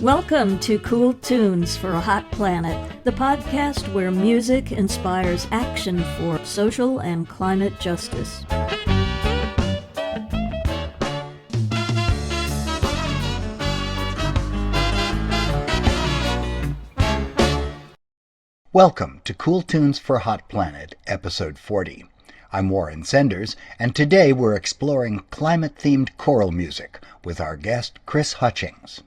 Welcome to Cool Tunes for a Hot Planet, the podcast where music inspires action for social and climate justice. Welcome to Cool Tunes for a Hot Planet, episode 40. I'm Warren Senders, and today we're exploring climate-themed choral music with our guest, Chris Hutchings.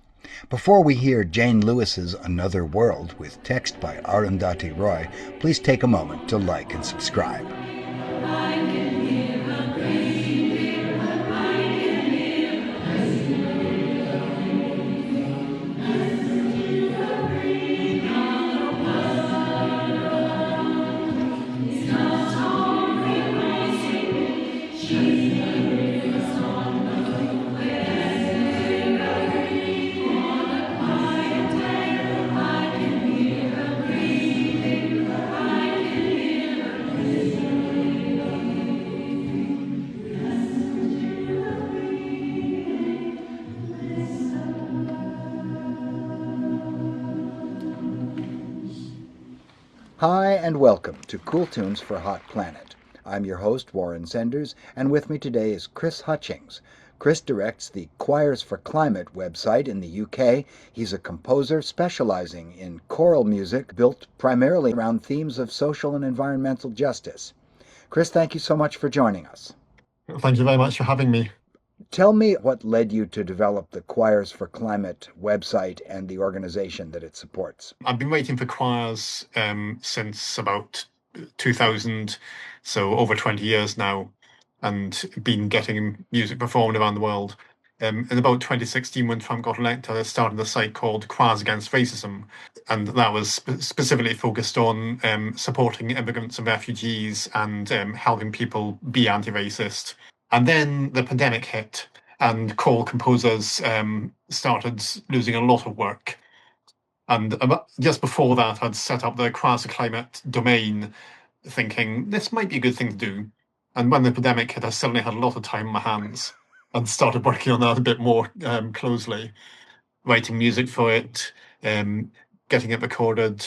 Before we hear Jane Lewis's Another World with text by Arundhati Roy, please take a moment to like and subscribe. Hi and welcome to Cool Tunes for a Hot Planet. I'm your host, Warren Senders, and with me today is Chris Hutchings. Chris directs the Choirs For Climate website in the UK. He's a composer specializing in choral music built primarily around themes of social and environmental justice. Chris, thank you so much for joining us. Thank you very much for having me. Tell me what led you to develop the Choirs For Climate website and the organization that it supports. I've been writing for choirs since about 2000, so over 20 years now, and been getting music performed around the world. In about 2016, when Trump got elected, I started a site called Choirs Against Racism, and that was specifically focused on supporting immigrants and refugees and helping people be anti-racist. And then the pandemic hit, and choral composers started losing a lot of work. And just before that, I'd set up the Choirs For Climate domain, thinking this might be a good thing to do. And when the pandemic hit, I suddenly had a lot of time on my hands and started working on that a bit more closely, writing music for it, getting it recorded.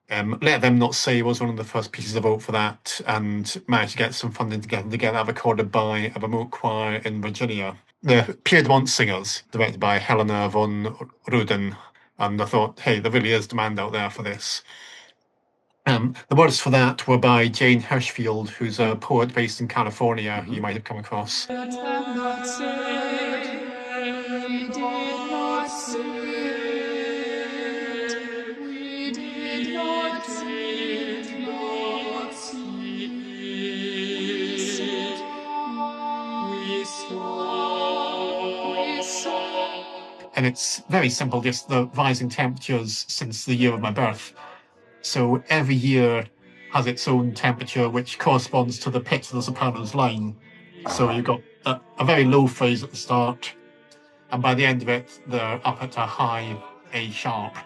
Let Them Not Say was one of the first pieces I wrote for that, and managed to get some funding to get that recorded by a remote choir in Virginia. The Piedmont Singers, directed by Helena von Rueden, and I thought, hey, there really is demand out there for this. The words for that were by Jane Hirshfield, who's a poet based in California, you might have come across. Let them not say, we did not see it. We did not see it. We saw. And it's very simple, just the rising temperatures since the year of my birth. So every year has its own temperature, which corresponds to the pitch of the soprano's line. So you've got a very low phrase at the start, and by the end of it, they're up at a high A sharp.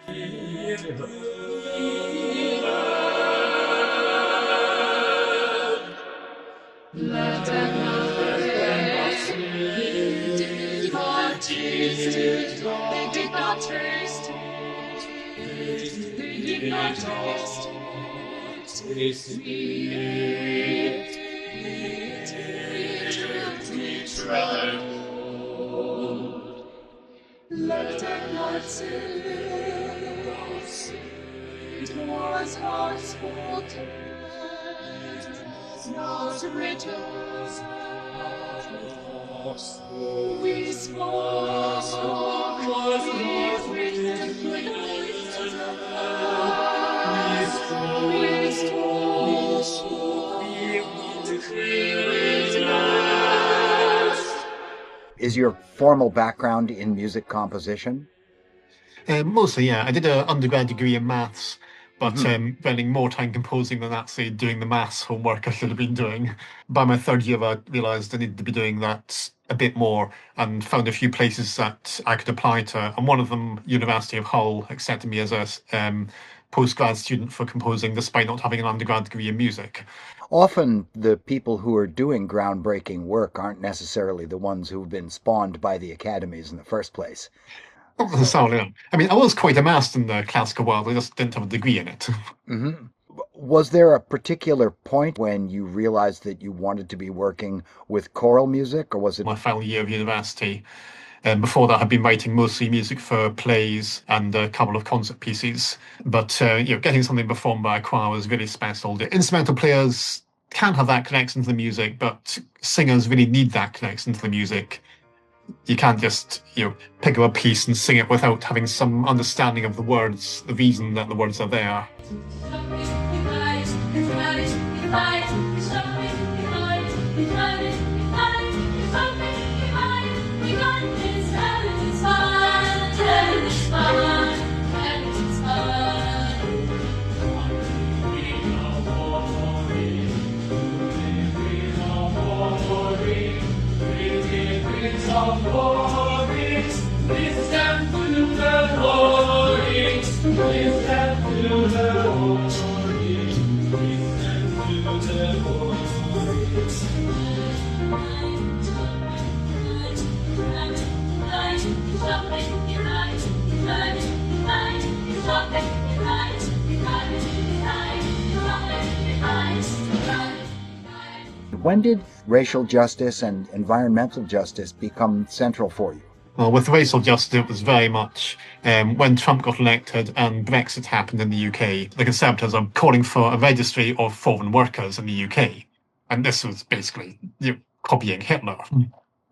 Let them not say, they did not taste it. They did not taste it. They did not taste it. Taste it. We tried. Let them not say, it was not spoken. Not written, we spoke, was not written, we spoke. Is your formal background in music composition? Mostly, yeah. I did an undergrad degree in maths, but spending more time composing than actually doing the maths homework I should have been doing. By my third year, I realised I needed to be doing that a bit more, and found a few places that I could apply to. And one of them, University of Hull, accepted me as a postgrad student for composing, despite not having an undergrad degree in music. Often the people who are doing groundbreaking work aren't necessarily the ones who've been spawned by the academies in the first place. Not necessarily. No. I mean, I was quite immersed in the classical world. I just didn't have a degree in it. Hmm. Was there a particular point when you realized that you wanted to be working with choral music, or was it? My final year of university. Before that, I'd been writing mostly music for plays and a couple of concert pieces. But getting something performed by a choir was really special. The instrumental players can have that connection to the music, but singers really need that connection to the music. You can't just pick up a piece and sing it without having some understanding of the words, the reason that the words are there. When did racial justice and environmental justice become central for you? Well, with racial justice, it was very much when Trump got elected and Brexit happened in the UK, the Conservatives are calling for a registry of foreign workers in the UK. And this was basically copying Hitler.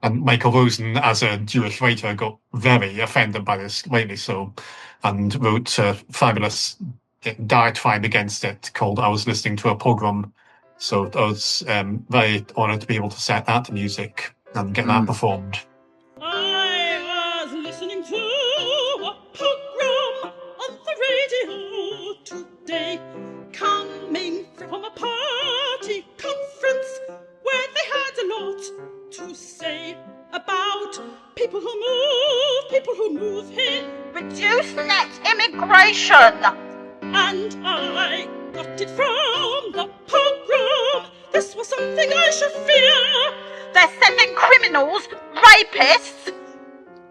And Michael Rosen, as a Jewish writer, got very offended by this, rightly so, and wrote a fabulous diatribe against it called I Was Listening to a Pogrom. So I was very honoured to be able to set that to music and get that performed. I was listening to a pogrom on the radio today, coming from a party conference where they had a lot to say about people who move here. Reduce net immigration. And I got it from the pogrom. This was something I should fear. They're sending criminals, rapists.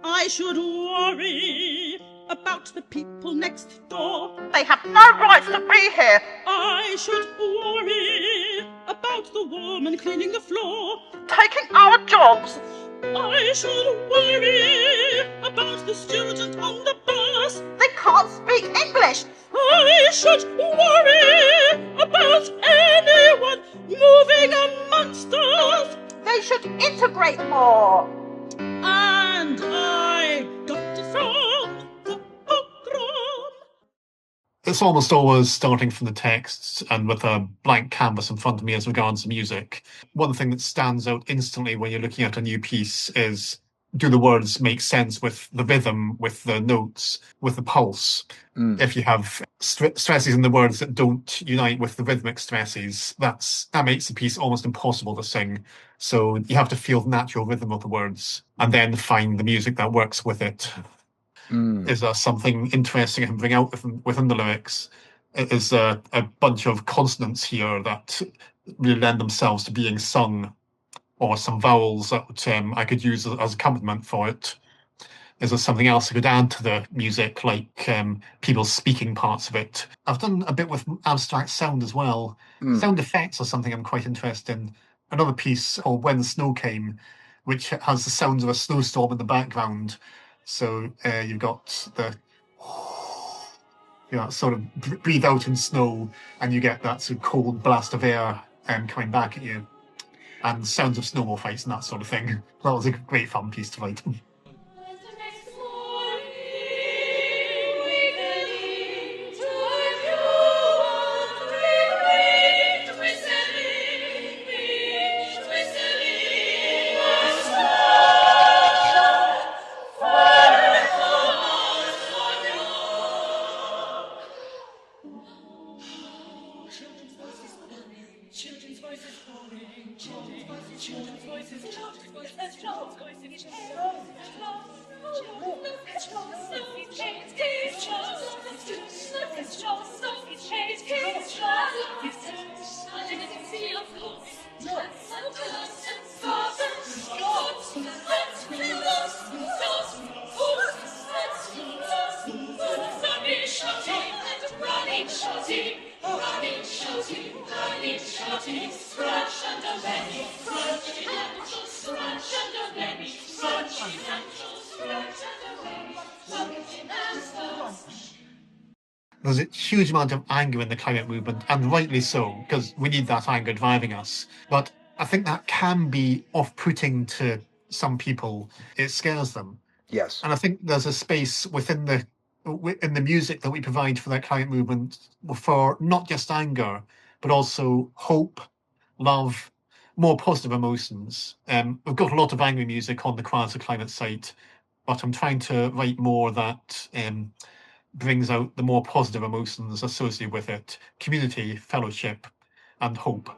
I should worry about the people next door. They have no rights to be here. I should worry about the woman cleaning the floor, taking our jobs. I should worry about the student on the bus. They can't speak English. I should worry about anyone moving amongst us. They should integrate more. And I got it from the pogrom. It's almost always starting from the texts and with a blank canvas in front of me as regards music. One thing that stands out instantly when you're looking at a new piece is, do the words make sense with the rhythm, with the notes, with the pulse? If you have stresses in the words that don't unite with the rhythmic stresses, that makes the piece almost impossible to sing. So you have to feel the natural rhythm of the words and then find the music that works with it. Is there something interesting I can bring out within the lyrics? Is there a bunch of consonants here that really lend themselves to being sung, or some vowels that I could use as accompaniment for it? Is there something else I could add to the music, like people speaking parts of it? I've done a bit with abstract sound as well. Sound effects are something I'm quite interested in. Another piece called When the Snow Came, which has the sounds of a snowstorm in the background. So you've got the sort of breathe out in snow, and you get that sort of cold blast of air coming back at you, and sounds of snowball fights and that sort of thing. That was a great fun piece to write. There's a huge amount of anger in the climate movement, and rightly so, because we need that anger driving us. But I think that can be off-putting to some people. It scares them. Yes. And I think there's a space within the music that we provide for that climate movement for not just anger, but also hope, love, more positive emotions. We've got a lot of angry music on the Choirs for Climate site, but I'm trying to write more that brings out the more positive emotions associated with it: community, fellowship, and hope.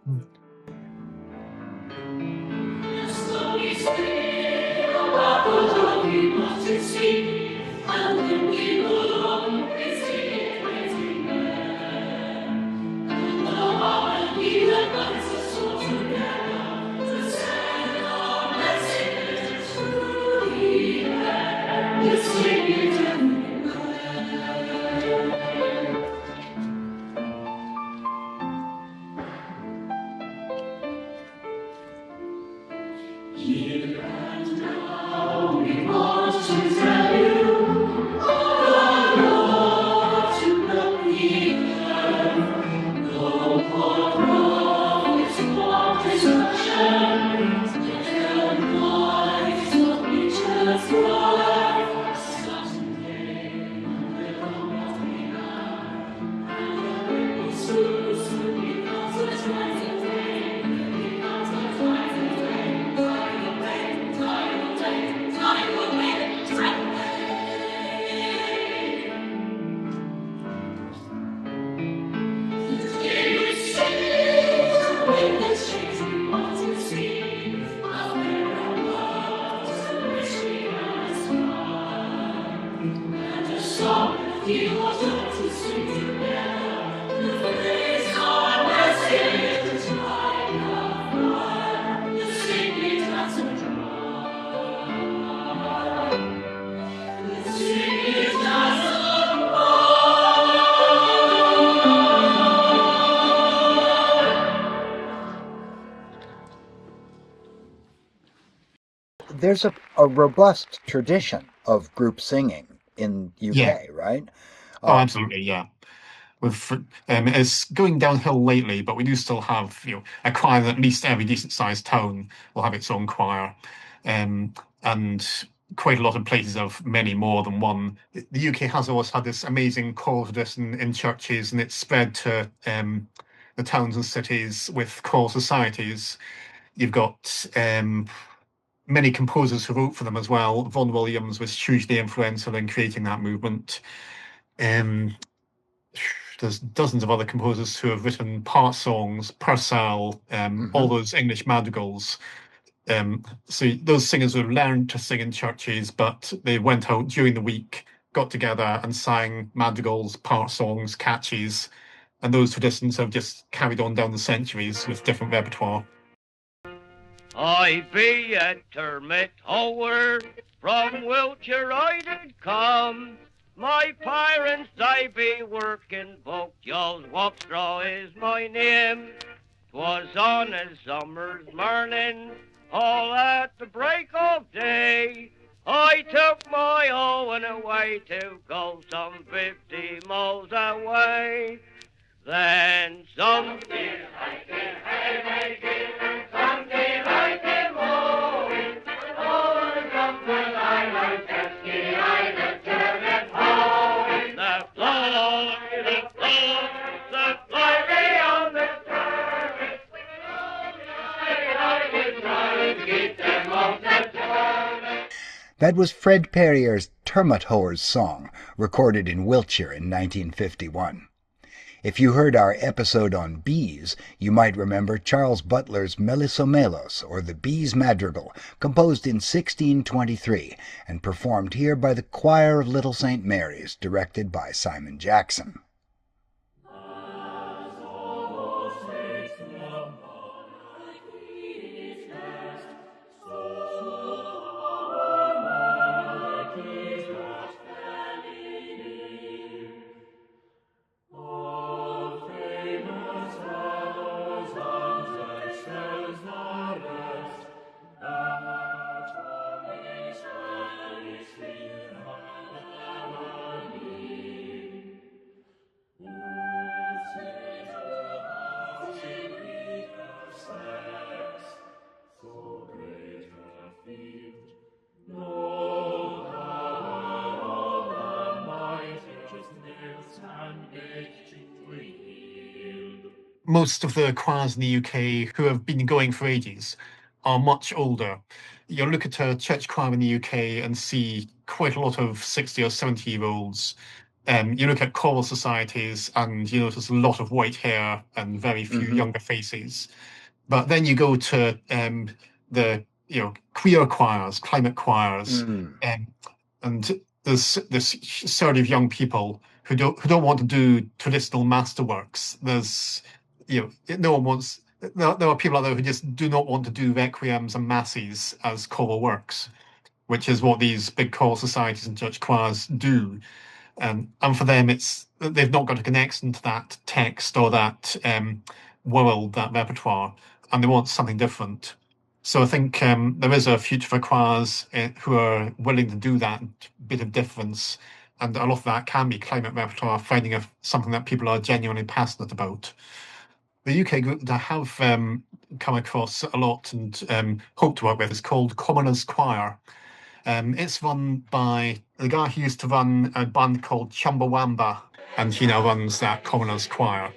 There's a robust tradition of group singing in UK, Yeah. right? Oh, absolutely, yeah. It's going downhill lately, but we do still have, a choir. At least every decent-sized town will have its own choir, and quite a lot of places have many more than one. The UK has always had this amazing choral tradition in churches, and it's spread to the towns and cities with choral societies. You've got many composers who wrote for them as well. Vaughan Williams was hugely influential in creating that movement. There's dozens of other composers who have written part songs, Purcell, all those English madrigals. So those singers would have learned to sing in churches, but they went out during the week, got together and sang madrigals, part songs, catches, and those traditions have just carried on down the centuries with different repertoire. I be a termit hoer, from Wiltshire I did come. My parents they be working, folk Joe's Wapstraw is my name. 'Twas on a summer's morning, all at the break of day, I took my Owen away to go some 50 miles away. Then some days I came haymaking, and some days I came mowing. Over Dublin I Chesky, I the turn it home. The flow, the fly on the turret. I was trying to keep them off the turret. That was Fred Perrier's Termit Hoer's song, recorded in Wiltshire in 1951. If you heard our episode on bees, you might remember Charles Butler's Melissomelos, or the Bees' Madrigal, composed in 1623 and performed here by the Choir of Little St. Mary's, directed by Simon Jackson. most of the choirs in the UK who have been going for ages are much older. You'll look at a church choir in the UK and see quite a lot of 60 or 70-year-olds. You look at choral societies and you notice a lot of white hair and very few younger faces. But then you go to the queer choirs, climate choirs, and there's this sort of young people who don't want to do traditional masterworks. There's no one wants. There are people out there who just do not want to do requiems and masses as choral works, which is what these big choral societies and church choirs do. And for them, they've not got a connection to that text or that world, that repertoire, and they want something different. So I think there is a future for choirs who are willing to do that bit of difference, and a lot of that can be climate repertoire, finding something that people are genuinely passionate about. The UK group that I have come across a lot and hope to work with is called Commoners Choir. It's run by the guy who used to run a band called Chumbawamba, and he now runs that Commoners Choir,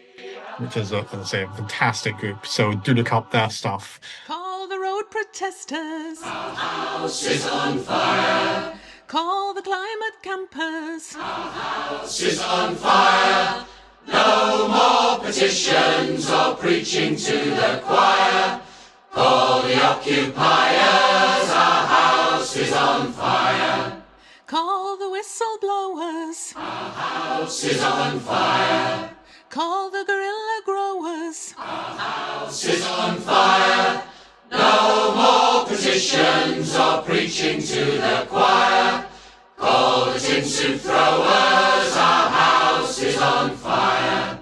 which is a fantastic group. So do look up their stuff. Call the road protesters. Our house is on fire. Call the climate campers. Our house is on fire. No more petitions or preaching to the choir. Call the occupiers. Our house is on fire. Call the whistleblowers. Our house is on fire. Call the guerrilla growers. Our house is on fire. No more petitions or preaching to the choir. Call the tin soup throwers. Our house is on fire.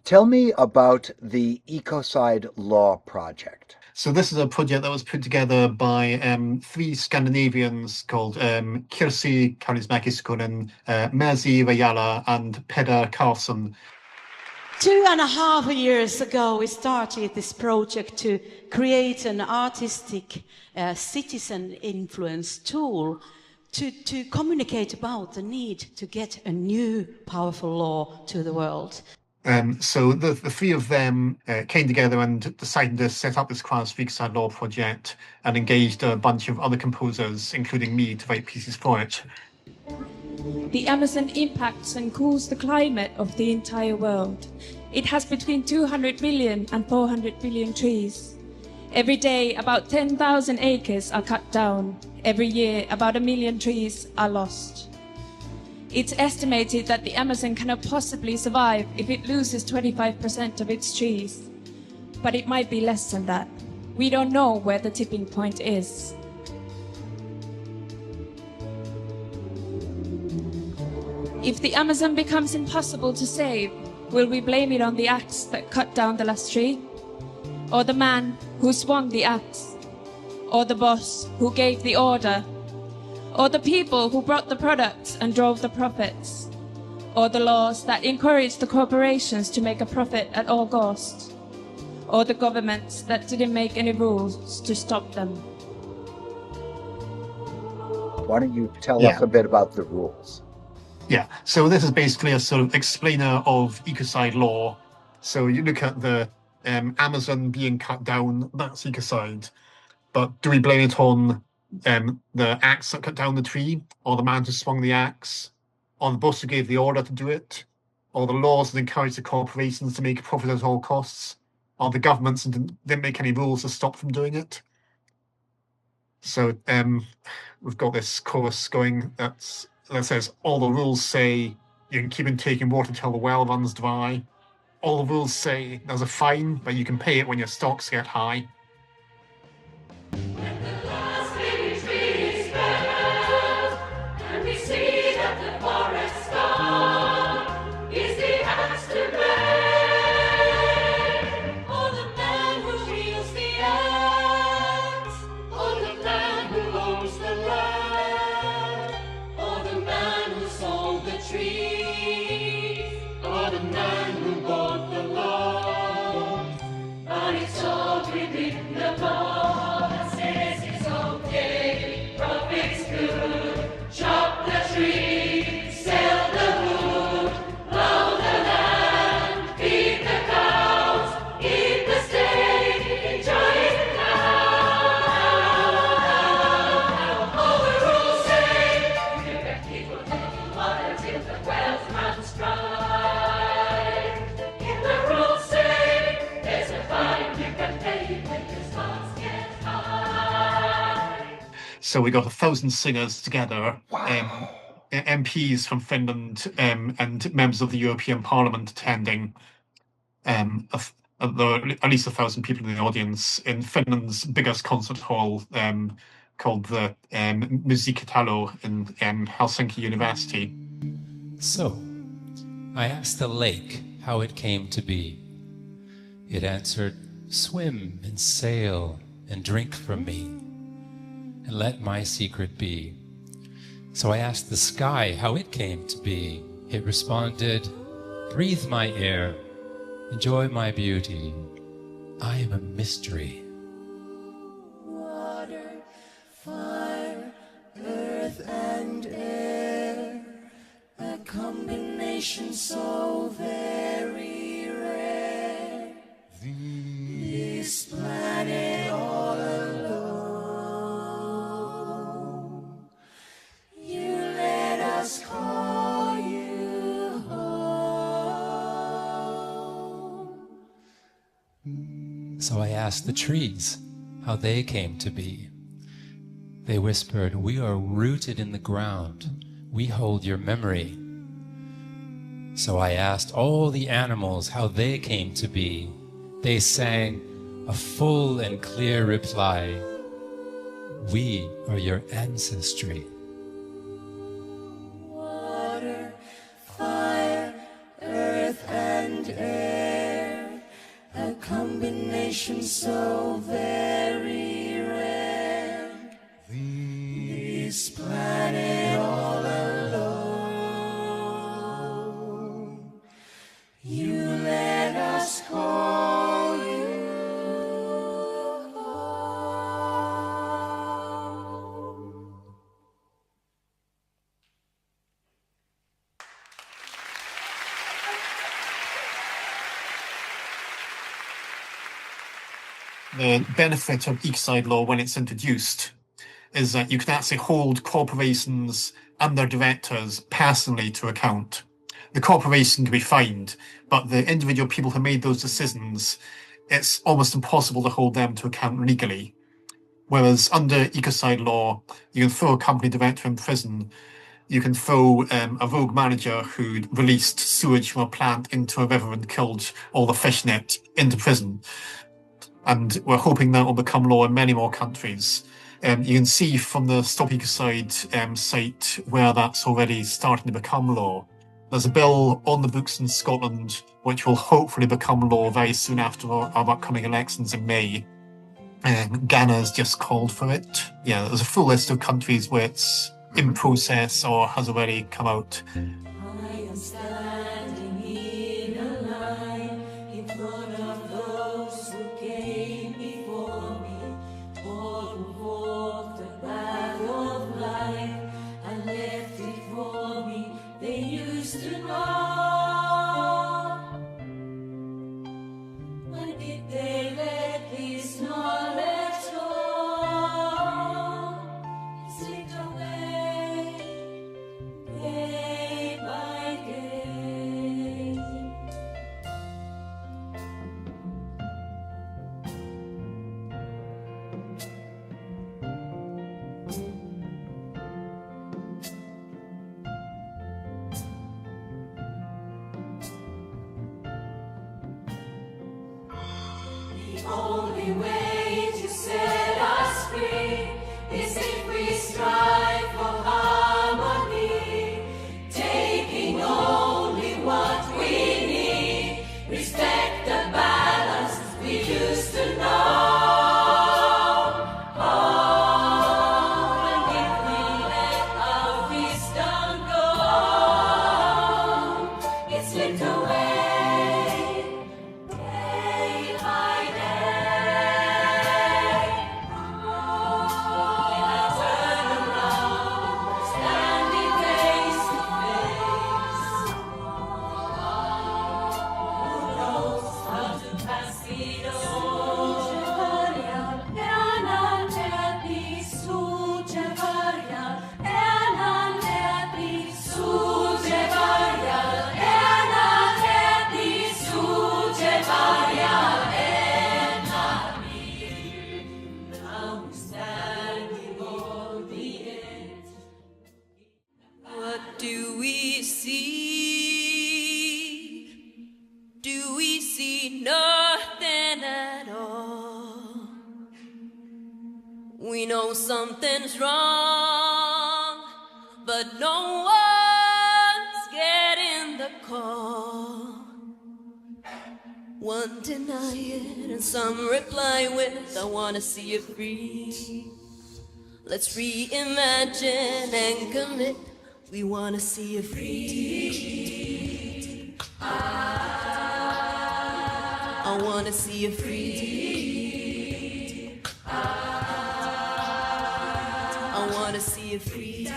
Tell me about the Ecocide Law project. So this is a project that was put together by 3 Scandinavians called Kirsi Kaurismäki-Sukkonen, Merzi Rajala, and Peder Carlson. 2.5 years ago, we started this project to create an artistic citizen influence tool to communicate about the need to get a new powerful law to the world. So the 3 of them came together and decided to set up this Choirs For Ecocide Law project and engaged a bunch of other composers, including me, to write pieces for it. The Amazon impacts and cools the climate of the entire world. It has between 200 million and 400 billion trees. Every day, about 10,000 acres are cut down. Every year, about 1 million trees are lost. It's estimated that the Amazon cannot possibly survive if it loses 25% of its trees. But it might be less than that. We don't know where the tipping point is. If the Amazon becomes impossible to save, will we blame it on the axe that cut down the last tree? Or the man who swung the axe? Or the boss who gave the order? Or the people who brought the products and drove the profits? Or the laws that encouraged the corporations to make a profit at all costs? Or the governments that didn't make any rules to stop them? Why don't you tell us a bit about the rules? Yeah, so this is basically a sort of explainer of ecocide law. So you look at the Amazon being cut down, that's ecocide. But do we blame it on the axe that cut down the tree, or the man who swung the axe, or the boss who gave the order to do it, or the laws that encourage the corporations to make a profit at all costs, or the governments that didn't make any rules to stop them doing it? So we've got this chorus going that says, all the rules say you can keep on taking water till the well runs dry. All the rules say there's a fine, but you can pay it when your stocks get high. But it's all within So we got 1,000 singers together, Wow. MPs from Finland and members of the European Parliament attending. There were at least 1,000 people in the audience in Finland's biggest concert hall, called the Musiikkitalo in Helsinki University. So, I asked the lake how it came to be. It answered, "Swim and sail and drink from me, and let my secret be." So I asked the sky how it came to be. It responded, "Breathe my air, enjoy my beauty. I am a mystery." Water, fire, earth and air, a combination so very rare. This planet all alone, you let us call you home. So I asked the trees how they came to be. They whispered, "We are rooted in the ground. We hold your memory." So I asked all the animals how they came to be. They sang a full and clear reply, "We are your ancestry." Water, fire, earth and air, a combination so very rare. This planet all alone, you let us call you home. The benefit of ecocide law when it's introduced is that you can actually hold corporations and their directors personally to account. The corporation can be fined, but the individual people who made those decisions, it's almost impossible to hold them to account legally. Whereas under ecocide law, you can throw a company director in prison, you can throw a rogue manager who released sewage from a plant into a river and killed all the fish in it into prison. And we're hoping that will become law in many more countries. You can see from the Stop Ecocide site where that's already starting to become law. There's a bill on the books in Scotland which will hopefully become law very soon after our upcoming elections in May. Ghana's just called for it. Yeah, there's a full list of countries where it's in process or has already come out. I am standing in a line in front of those who came before me, all who walked the path of life and left it for me. They used to know. When did they let this knowledge go? Slipped away day by day. The only way to set us free is if we strive for harmony, taking only what we need, respect the balance we used to know. Oh, and if we let our wisdom go, it slipped away day by day. We know something's wrong, but no one's getting the call. One deny it and some reply with, I wanna see you free. Let's reimagine and commit, we wanna see you free. I wanna see you free. I wanna see you free.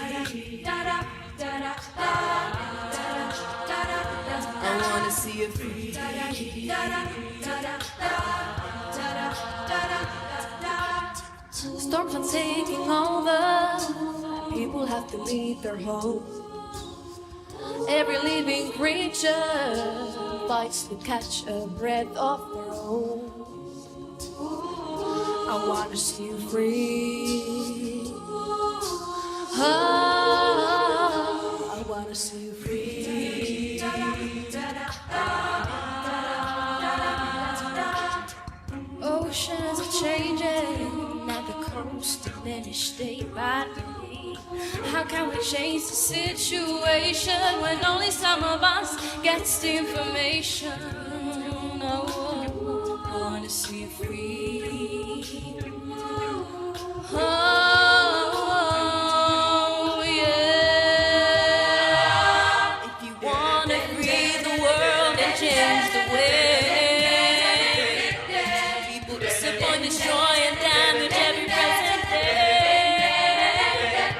I wanna see you free. Storms are taking over. People have to leave their homes. Every living creature fights to catch a breath of their own. I wanna see you free. I wanna see you free. Oceans are changing, at the coast diminished day by day. How can we change the situation when only some of us gets the information? No, I wanna see you free. Oh, yeah. If you wanna free the world and change the way people disappoint, destroy, and damage every present day,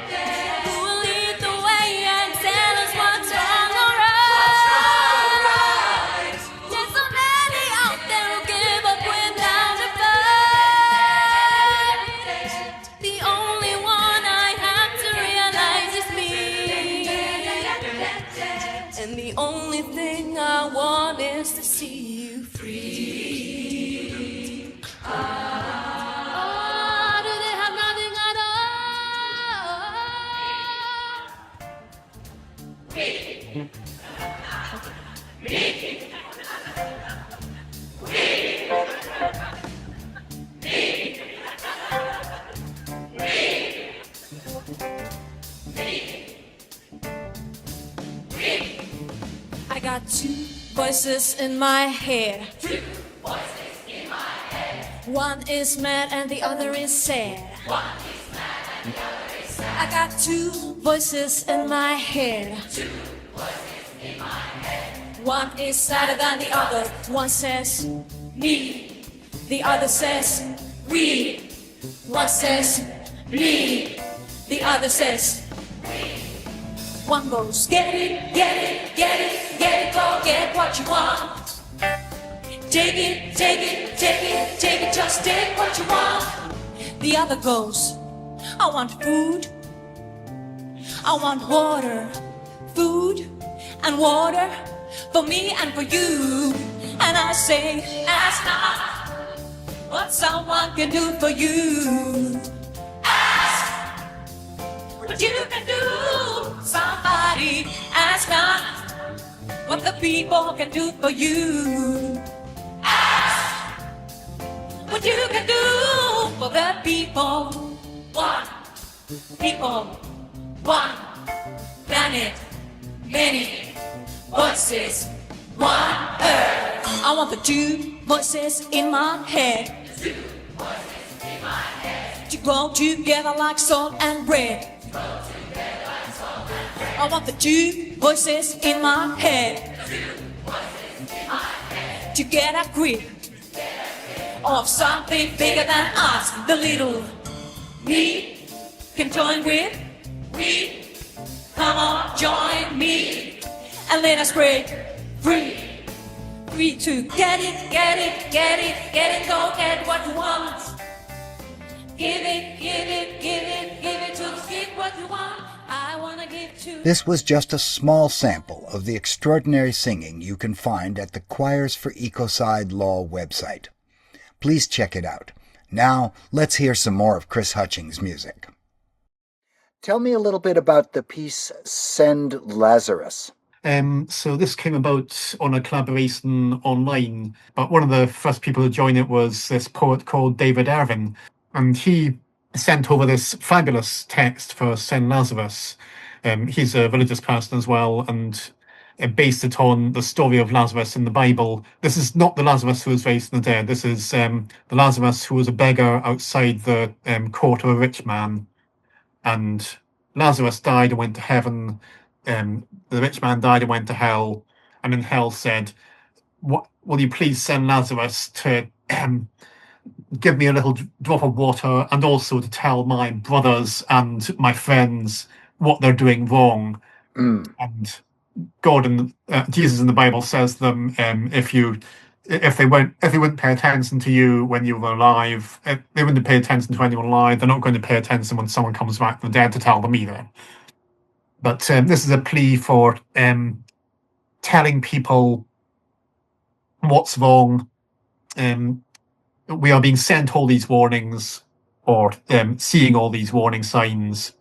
who will lead the way and tell us what's wrong or right? There's so many out there who give up without a fight. The only one I have to realize is me, and the only thing I want is to see you free. Oh, do they have nothing at I got two voices in my head. One is mad and the other is sad. I got two voices in my head. One is sadder than the other. One says me, the other says we. One says me, the other says we. One goes, get it, get it, get it, get it, go get what you want. Take it, take it, take it, take it, just take what you want. The other goes, I want food, I want water, food and water for me and for you. And I say, ask not what someone can do for you. Ask what you can do. Somebody ask not what the people can do for you. Ask what you can do for the people. One people, one planet, many voices, one earth. I want the two voices in my head, to grow together like salt and bread. I want the two voices in my head, to get a grip of something bigger than us. The little me can join with we. Come on, join me and let us break free. Free to get it, get it, get it, get it, go get what you want. Give it, give it, give it, give it to get what you want. I wanna give to. This was just a small sample of the extraordinary singing you can find at the Choirs For Ecocide Law website. Please check it out. Now, let's hear some more of Chris Hutchings' music. Tell me a little bit about the piece Send Lazarus. So this came about on a collaboration online, but one of the first people to join it was this poet called David Ervin, and he sent over this fabulous text for St. Lazarus. He's a religious person as well, and based it on the story of Lazarus in the Bible. This is not the Lazarus who was raised from the dead. This is the Lazarus who was a beggar outside the court of a rich man. And Lazarus died and went to heaven. The rich man died and went to hell. And in hell said, will you please send Lazarus to give me a little drop of water, and also to tell my brothers and my friends what they're doing wrong. And God and Jesus in the Bible says them, if they wouldn't pay attention to you when you were alive, they wouldn't pay attention to anyone alive. They're not going to pay attention when someone comes back from the dead to tell them either. But this is a plea for telling people what's wrong. We are being sent all these warnings, or seeing all these warning signs.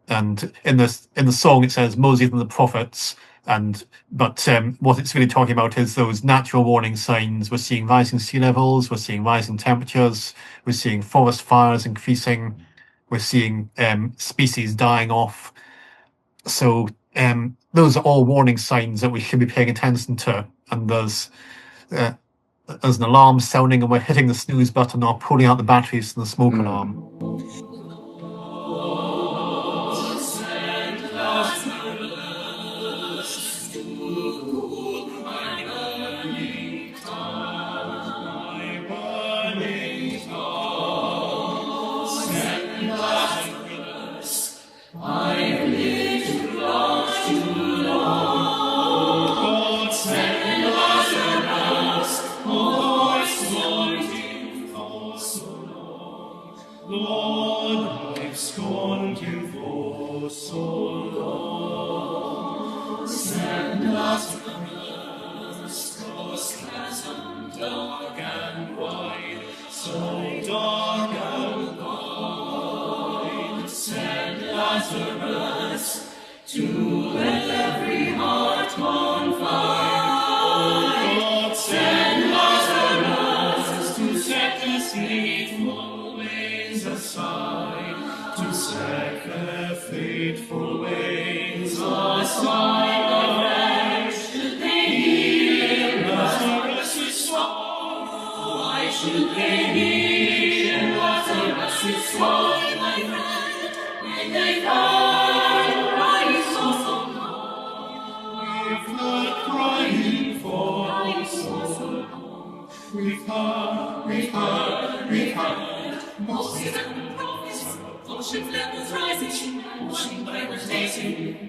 And in the song it says Moses and the prophets, but what it's really talking about is those natural warning signs. We're seeing rising sea levels, we're seeing rising temperatures, we're seeing forest fires increasing, we're seeing species dying off. So those are all warning signs that we should be paying attention to. And there's an alarm sounding, and we're hitting the snooze button or pulling out the batteries from the smoke alarm.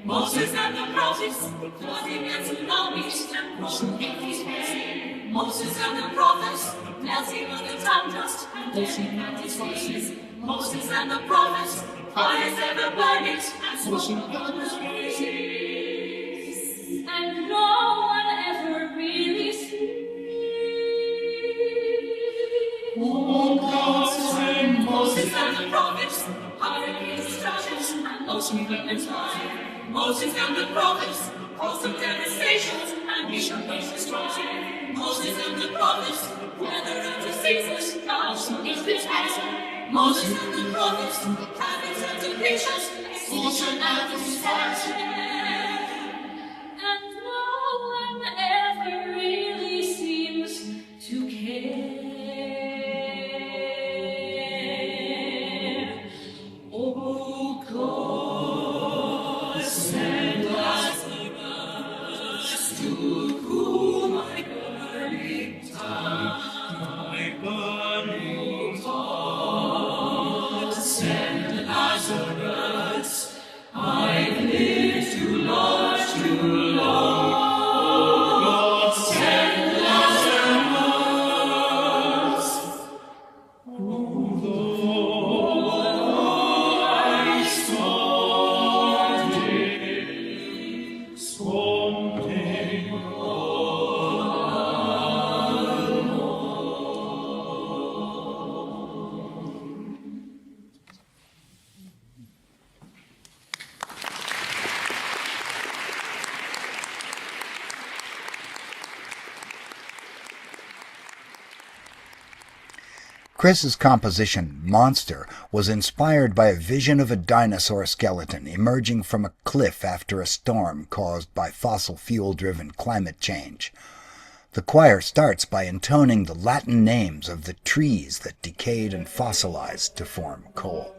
Moses and the prophets, flooding and tsunamis, and rushing in Moses and the prophets, melting on the time dust, and dashing at his faces. Moses and the prophets, fires ever burning, and swashing on the trees. And no one ever really sees. Oh, God, send Moses and the prophets, hurricane destructions, and ocean and fire. Moses and the prophets, awesome devastations, and mission destruction. Moses and the prophets, weather and diseases, ocean is disaster. Moses and the prophets, habits and depletions, expulsion and destruction. And no one ever really seems to care. Oh God, send Lazarus to cool my burning heart. Send Lazarus, I've lived too large, too long. Oh God, send Lazarus. Chris's composition, Monster, was inspired by a vision of a dinosaur skeleton emerging from a cliff after a storm caused by fossil fuel-driven climate change. The choir starts by intoning the Latin names of the trees that decayed and fossilized to form coal.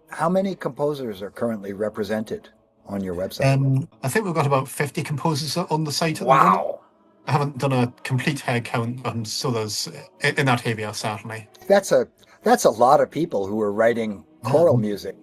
How many composers are currently represented on your website? I think we've got about 50 composers on the site at the Wow. moment. I haven't done a complete head count, so there's in that area, certainly. That's a lot of people who are writing choral music.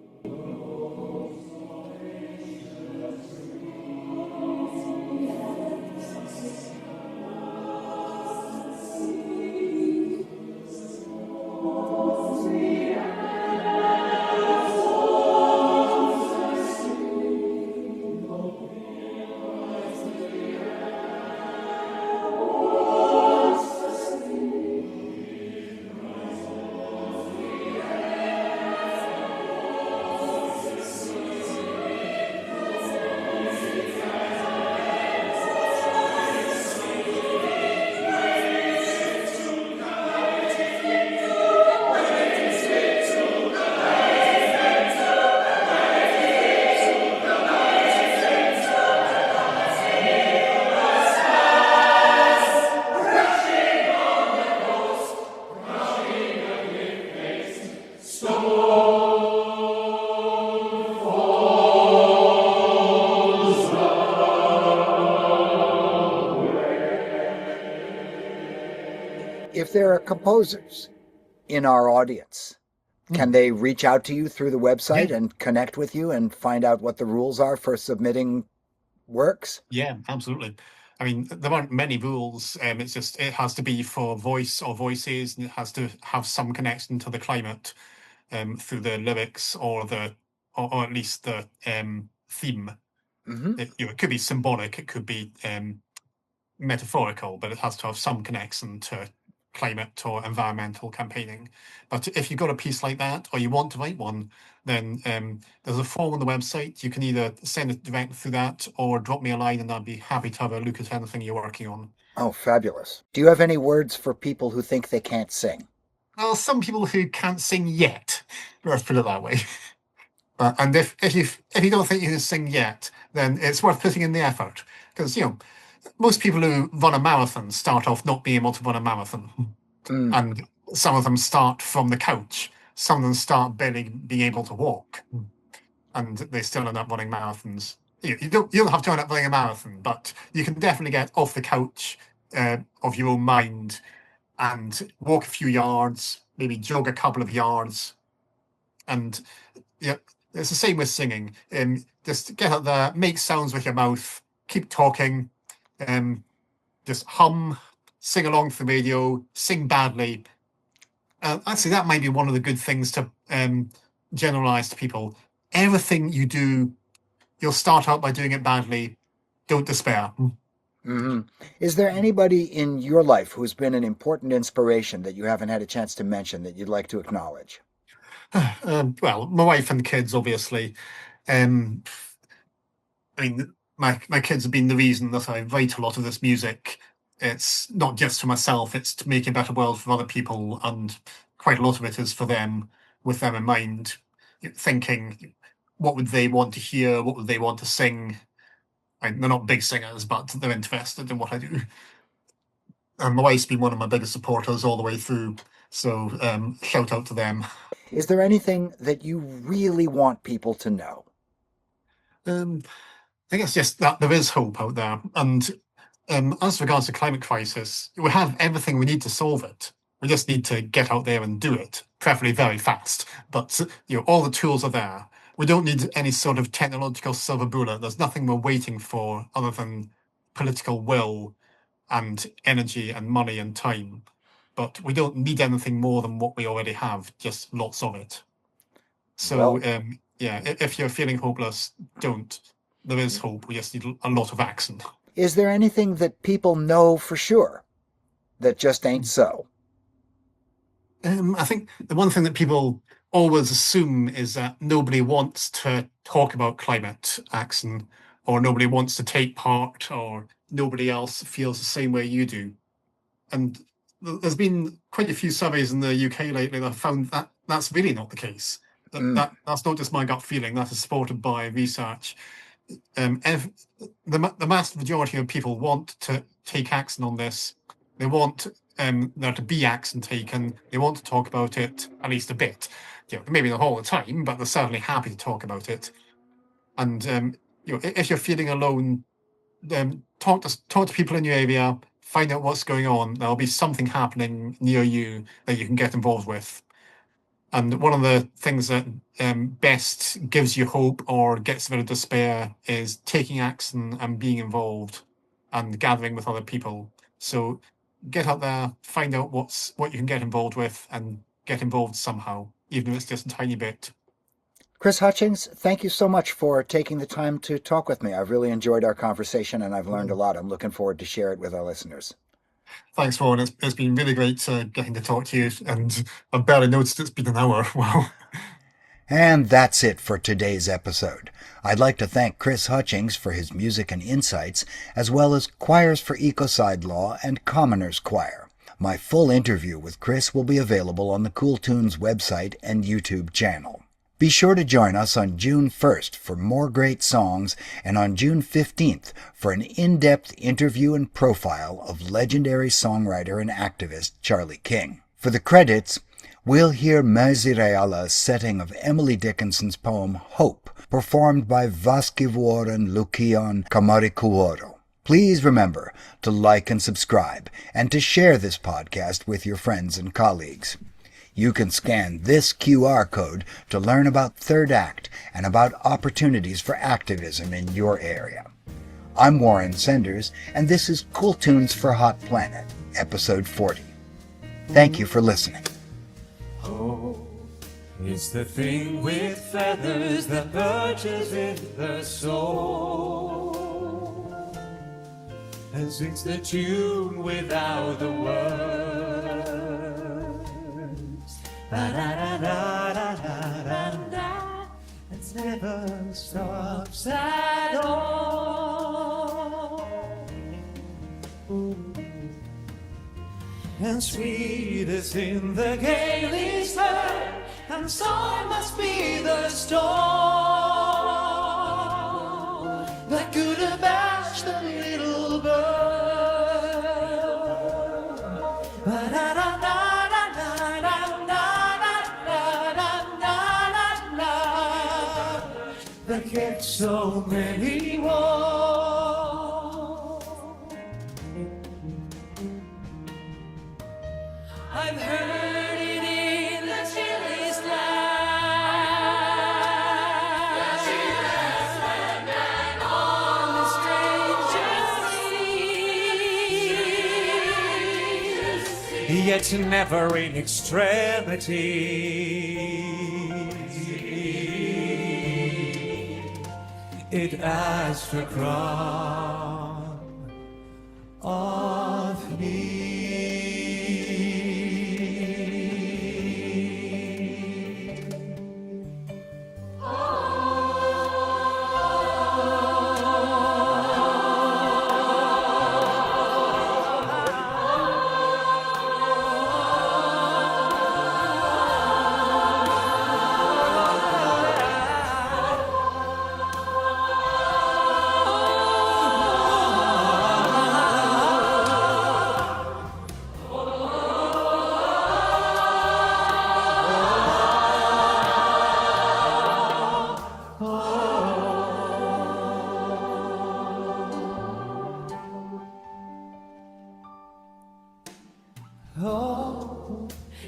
If there are composers in our audience, can they reach out to you through the website and connect with you and find out what the rules are for submitting works? Yeah, absolutely. I mean, there aren't many rules. It's just it has to be for voice or voices, and it has to have some connection to the climate through the lyrics or at least the theme. Mm-hmm. It could be symbolic, it could be metaphorical, but it has to have some connection to climate or environmental campaigning. But if you've got a piece like that, or you want to write one, then there's a form on the website. You can either send it direct through that or drop me a line, and I'd be happy to have a look at anything you're working on. Oh, fabulous. Do you have any words for people who think they can't sing? Well, some people who can't sing yet, let's put it that way. And if you don't think you can sing yet, then it's worth putting in the effort, because most people who run a marathon start off not being able to run a marathon. And some of them start from the couch. Some of them start barely being able to walk. And they still end up running marathons. You don't have to end up running a marathon, but you can definitely get off the couch of your own mind and walk a few yards, maybe jog a couple of yards. And yeah, it's the same with singing. Just get out there, make sounds with your mouth, keep talking, just hum, sing along to the radio, sing badly. Actually, that might be one of the good things to generalize to people. Everything you do, you'll start out by doing it badly. Don't despair. Mm-hmm. Is there anybody in your life who's been an important inspiration that you haven't had a chance to mention that you'd like to acknowledge? Well, my wife and kids, obviously. I mean, my kids have been the reason that I write a lot of this music. It's not just for myself, it's to make a better world for other people, and quite a lot of it is for them, with them in mind, thinking, what would they want to hear, what would they want to sing? They're not big singers, but they're interested in what I do. And my wife's been one of my biggest supporters all the way through, so shout out to them. Is there anything that you really want people to know? I guess just that there is hope out there. And as regards the climate crisis, we have everything we need to solve it. We just need to get out there and do it, preferably very fast. But all the tools are there. We don't need any sort of technological silver bullet. There's nothing we're waiting for other than political will and energy and money and time. But we don't need anything more than what we already have, just lots of it. So, if you're feeling hopeless, don't. There is hope. We just need a lot of action. Is there anything that people know for sure that just ain't so? I think the one thing that people always assume is that nobody wants to talk about climate action, or nobody wants to take part, or nobody else feels the same way you do. And there's been quite a few surveys in the UK lately that have found that that's really not the case. That's not just my gut feeling, that is supported by research. The vast majority of people want to take action on this. They want there to be action taken. They want to talk about it at least a bit. Maybe not all the time, but they're certainly happy to talk about it. And if you're feeling alone, talk to people in your area. Find out what's going on. There'll be something happening near you that you can get involved with. And one of the things that best gives you hope or gets rid of despair is taking action and being involved and gathering with other people. So get out there, find out what you can get involved with, and get involved somehow, even if it's just a tiny bit. Chris Hutchings, thank you so much for taking the time to talk with me. I've really enjoyed our conversation, and I've learned a lot. I'm looking forward to share it with our listeners. Thanks, Warren. It's been really great getting to talk to you, and I've barely noticed it's been an hour. Wow. And that's it for today's episode. I'd like to thank Chris Hutchings for his music and insights, as well as Choirs for Ecocide Law and Commoners Choir. My full interview with Chris will be available on the Cool Tunes website and YouTube channel. Be sure to join us on June 1st for more great songs, and on June 15th for an in-depth interview and profile of legendary songwriter and activist Charlie King. For the credits, we'll hear Merzi Reala's setting of Emily Dickinson's poem Hope, performed by Vaskivuoren Lukion Kamarikuoro. Please remember to like and subscribe, and to share this podcast with your friends and colleagues. You can scan this QR code to learn about Third Act and about opportunities for activism in your area. I'm Warren Senders, and this is Cool Tunes for Hot Planet, Episode 40. Thank you for listening. Hope is the thing with feathers that perches in the soul and sings the tune without the words. Da-da-da-da-da-da-da-da. It never stops at all. And sweetest in the gale is heard, and so must be the storm that could abash the little bird. That gets so many more. I've heard it in yet never in extremity. It asks for crown of me.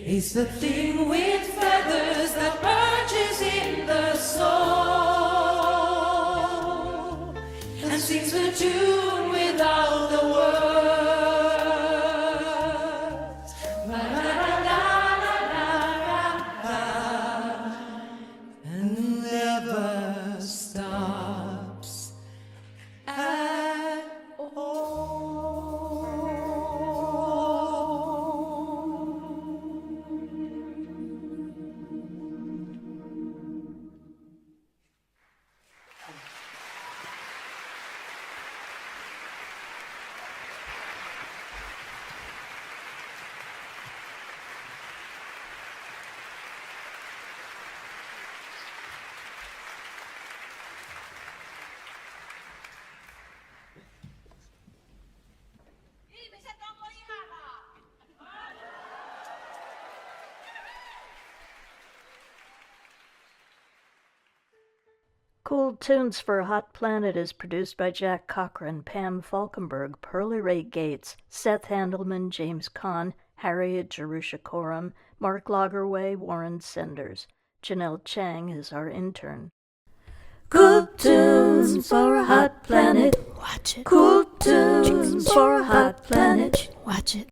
It's the thing with feathers that perches in the soul and sings the tune without the words. And never stops at Cool Tunes for a Hot Planet is produced by Jack Cochran, Pam Falkenberg, Pearlie Ray Gates, Seth Handelman, James Kahn, Harriet Jerusha Coram, Mark Lagerway, Warren Senders. Janelle Chang is our intern. Cool Tunes for a Hot Planet. Watch it. Cool Tunes for a Hot Planet. Watch it.